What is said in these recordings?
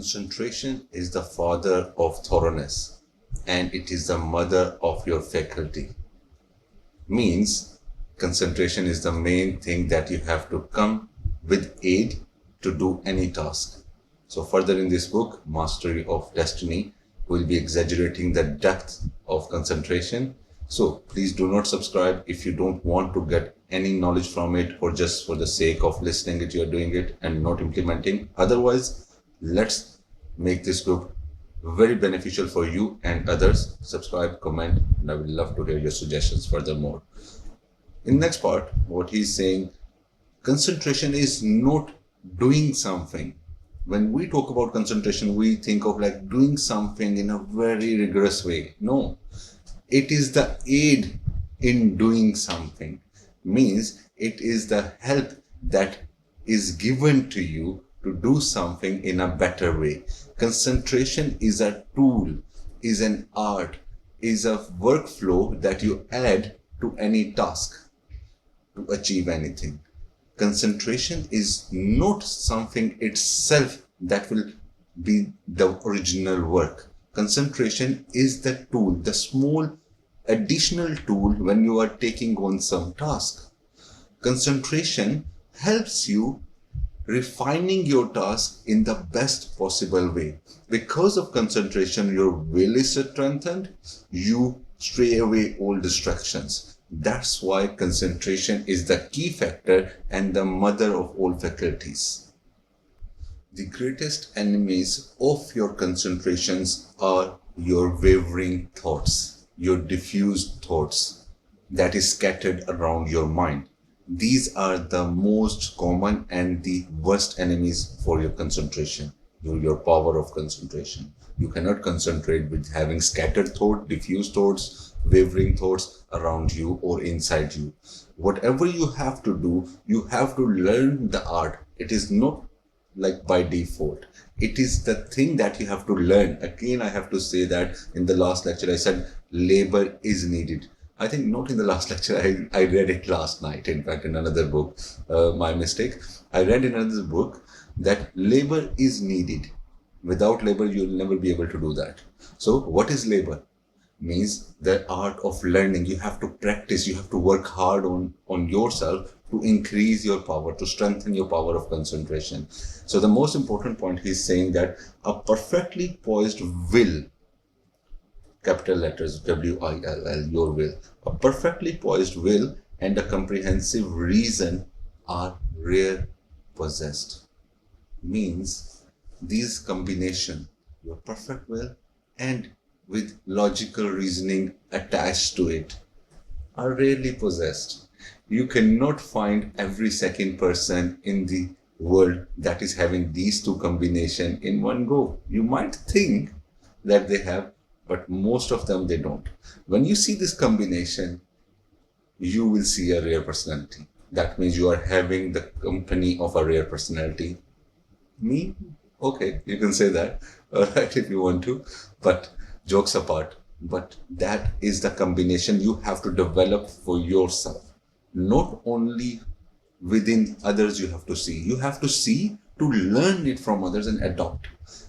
Concentration is the father of thoroughness, and it is the mother of your faculty. Means concentration is the main thing that you have to come with aid to do any task. So further in this book, Mastery of Destiny, we'll be exaggerating the depth of concentration. So please do not subscribe if you don't want to get any knowledge from it, or just for the sake of listening it, you're doing it and not implementing. Otherwise, let's make this book very beneficial for you and others. Subscribe, comment, and I would love to hear your suggestions furthermore. In next part, what he's saying, concentration is not doing something. When we talk about concentration, we think of like doing something in a very rigorous way. No, it is the aid in doing something. Means it is the help that is given to you to do something in a better way. Concentration is a tool, is an art, is a workflow that you add to any task to achieve anything. Concentration is not something itself that will be the original work. Concentration is the tool, the small additional tool when you are taking on some task. Concentration helps you refining your task in the best possible way. Because of concentration, your will is strengthened, you stray away all distractions. That's why concentration is the key factor and the mother of all faculties. The greatest enemies of your concentrations are your wavering thoughts, your diffused thoughts that is scattered around your mind. These are the most common and the worst enemies for your concentration, your power of concentration. You cannot concentrate with having scattered thought, diffused thoughts, wavering thoughts around you or inside you. Whatever you have to do, you have to learn the art. It is not like by default. It is the thing that you have to learn. Again, I have to say that in the last lecture, I said labor is needed. I think not in the last lecture, I read it last night, in fact, in another book, my mistake. I read in another book that labor is needed. Without labor, you'll never be able to do that. So what is labor? Means the art of learning. You have to practice, you have to work hard on yourself to increase your power, to strengthen your power of concentration. So the most important point, he's saying that a perfectly poised will, capital letters WILL, your will. A perfectly poised will and a comprehensive reason are rare possessed. Means these combination, your perfect will and with logical reasoning attached to it, are rarely possessed. You cannot find every second person in the world that is having these two combination in one go. You might think that they have, but most of them they don't. When you see this combination, you will see a rare personality. That means you are having the company of a rare personality. Me? Okay, you can say that, all right, if you want to, but jokes apart. But that is the combination you have to develop for yourself. Not only within others you have to see. You have to see to learn it from others and adopt.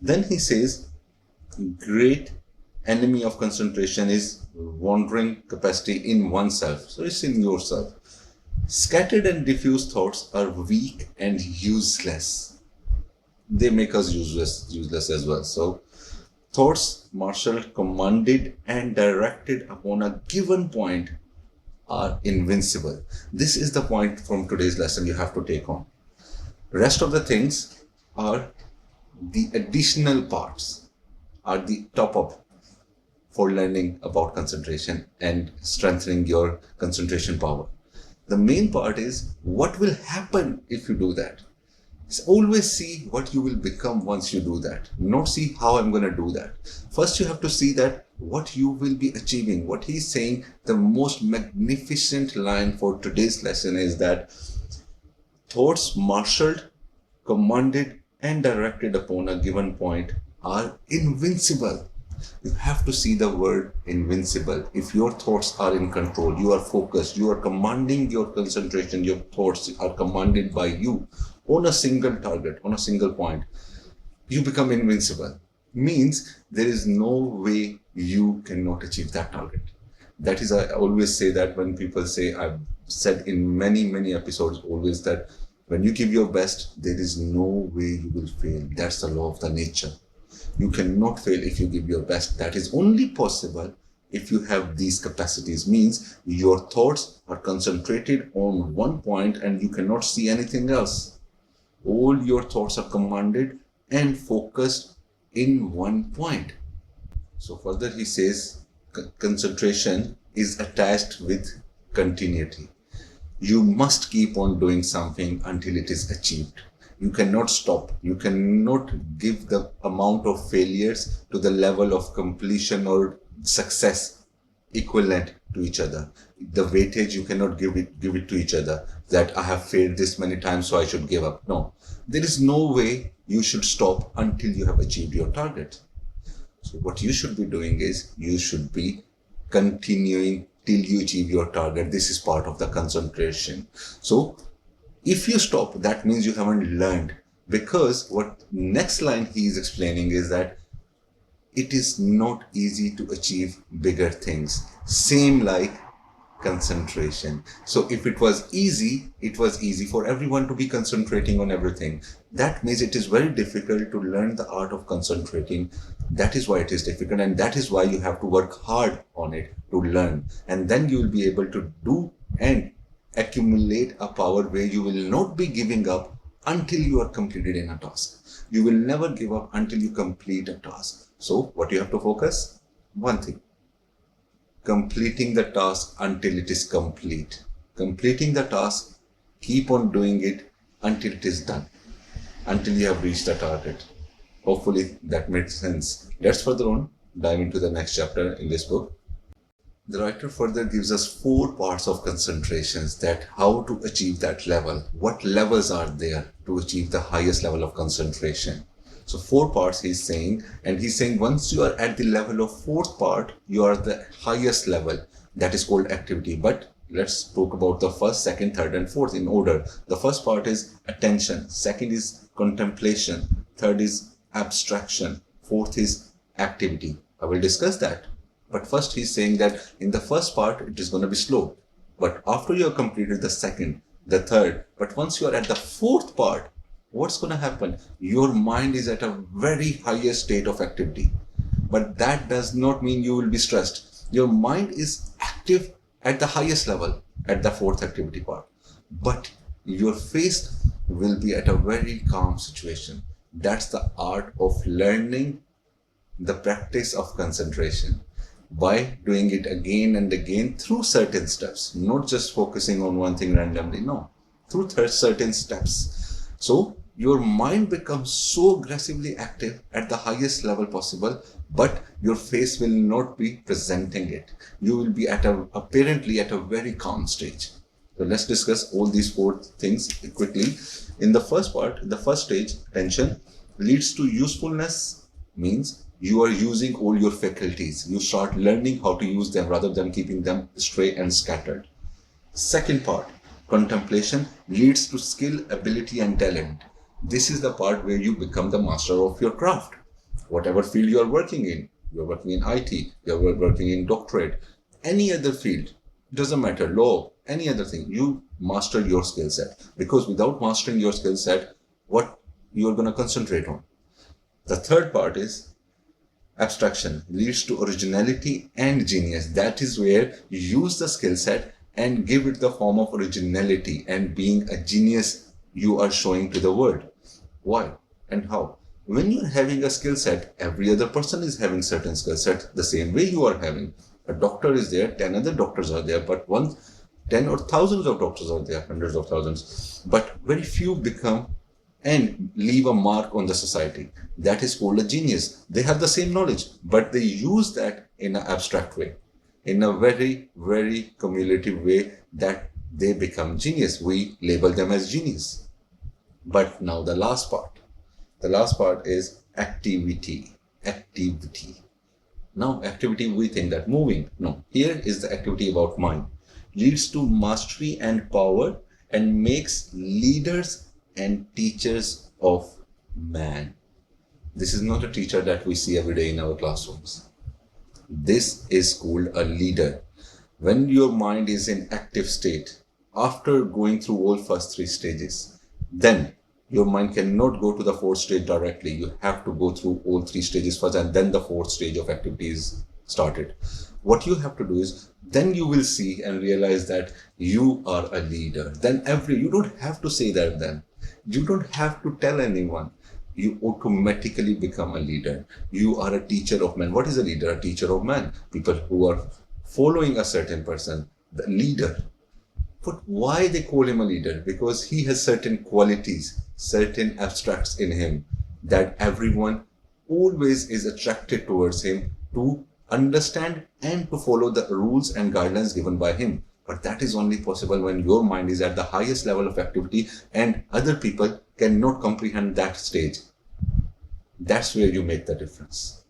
Then he says, great enemy of concentration is wandering capacity in oneself. So it's in yourself. Scattered and diffused thoughts are weak and useless. They make us useless as well. So thoughts marshaled, commanded and directed upon a given point are invincible. This is the point from today's lesson you have to take on. Rest of the things are the additional parts, are the top up for learning about concentration and strengthening your concentration power. The main part is what will happen if you do that. Always see what you will become once you do that. Not see how I'm going to do that. First, you have to see that what you will be achieving. What he's saying, the most magnificent line for today's lesson is that thoughts marshaled, commanded and directed upon a given point are invincible. You have to see the word invincible. If your thoughts are in control, you are focused, you are commanding your concentration, your thoughts are commanded by you on a single target, on a single point. you become invincible. Means there is no way you cannot achieve that target. That is, I always say that when people say, I've said in many episodes always that when you give your best, there is no way you will fail. That's the law of the nature. You cannot fail if you give your best. That is only possible if you have these capacities. Means your thoughts are concentrated on one point and you cannot see anything else. All your thoughts are commanded and focused in one point. So further he says concentration is attached with continuity. You must keep on doing something until it is achieved. You cannot stop. You cannot give the amount of failures to the level of completion or success equivalent to each other. The weightage you cannot give it to each other, that I have failed this many times so I should give up. No, there is no way you should stop until you have achieved your target. So what you should be doing is you should be continuing till you achieve your target. This is part of the concentration. So if you stop, that means you haven't learned, because what next line he is explaining is that it is not easy to achieve bigger things. Same like concentration. So if it was easy for everyone to be concentrating on everything. That means it is very difficult to learn the art of concentrating. That is why it is difficult, and that is why you have to work hard on it to learn. And then you will be able to do and accumulate a power where you will not be giving up until you are completed in a task. You will never give up until you complete a task. So what you have to focus? One thing. Completing the task until it is complete. Completing the task, keep on doing it until it is done, until you have reached the target. Hopefully that made sense. Let's further on dive into the next chapter in this book. The writer further gives us 4 parts of concentrations, that how to achieve that level. What levels are there to achieve the highest level of concentration? So 4 parts he's saying, and he's saying once you are at the level of 4th part, you are the highest level. That is called activity. But let's talk about the first, second, third and fourth in order. The first part is attention. Second is contemplation. Third is abstraction. Fourth is activity. I will discuss that. But first he's saying that in the first part, it is going to be slow. But after you have completed the second, the third, but once you are at the 4th part, what's going to happen? Your mind is at a very highest state of activity. But that does not mean you will be stressed. Your mind is active at the highest level, at the 4th activity part. But your face will be at a very calm situation. That's the art of learning the practice of concentration. By doing it again and again through certain steps, not just focusing on one thing randomly, no, through certain steps. So your mind becomes so aggressively active at the highest level possible, but your face will not be presenting it. You will be apparently at a very calm stage. So let's discuss all these 4 things quickly. In the first part, the first stage, attention, leads to usefulness, means you are using all your faculties. You start learning how to use them rather than keeping them stray and scattered. Second part, contemplation, leads to skill, ability and talent. This is the part where you become the master of your craft. Whatever field you are working in, you are working in IT, you are working in doctorate, any other field, doesn't matter, law, any other thing, you master your skill set. Because without mastering your skill set, what you are going to concentrate on? The third part is abstraction, leads to originality and genius. That is where you use the skill set and give it the form of originality and being a genius you are showing to the world. Why and how? When you're having a skill set, every other person is having certain skill set the same way you are having. A doctor is there, 10 other doctors are there, but 10 or thousands of doctors are there, hundreds of thousands. But very few become and leave a mark on the society. That is called a genius. They have the same knowledge, but they use that in an abstract way, in a very, very cumulative way, that they become genius. We label them as genius. But now the last part. The last part is activity. Activity. Now activity, we think that moving. No, here is the activity about mind. Leads to mastery and power and makes leaders and teachers of man. This is not a teacher that we see every day in our classrooms. This is called a leader. When your mind is in active state, after going through all first three stages, then your mind cannot go to the fourth stage directly. You have to go through all three stages first, and then the fourth stage of activity is started. What you have to do is, then you will see and realize that you are a leader. Then you don't have to say that then. You don't have to tell anyone. You automatically become a leader. You are a teacher of men. What is a leader? A teacher of men. People who are following a certain person, the leader. But why they call him a leader? Because he has certain qualities, certain abstracts in him that everyone always is attracted towards him to understand and to follow the rules and guidelines given by him. But that is only possible when your mind is at the highest level of activity and other people cannot comprehend that stage. That's where you make the difference.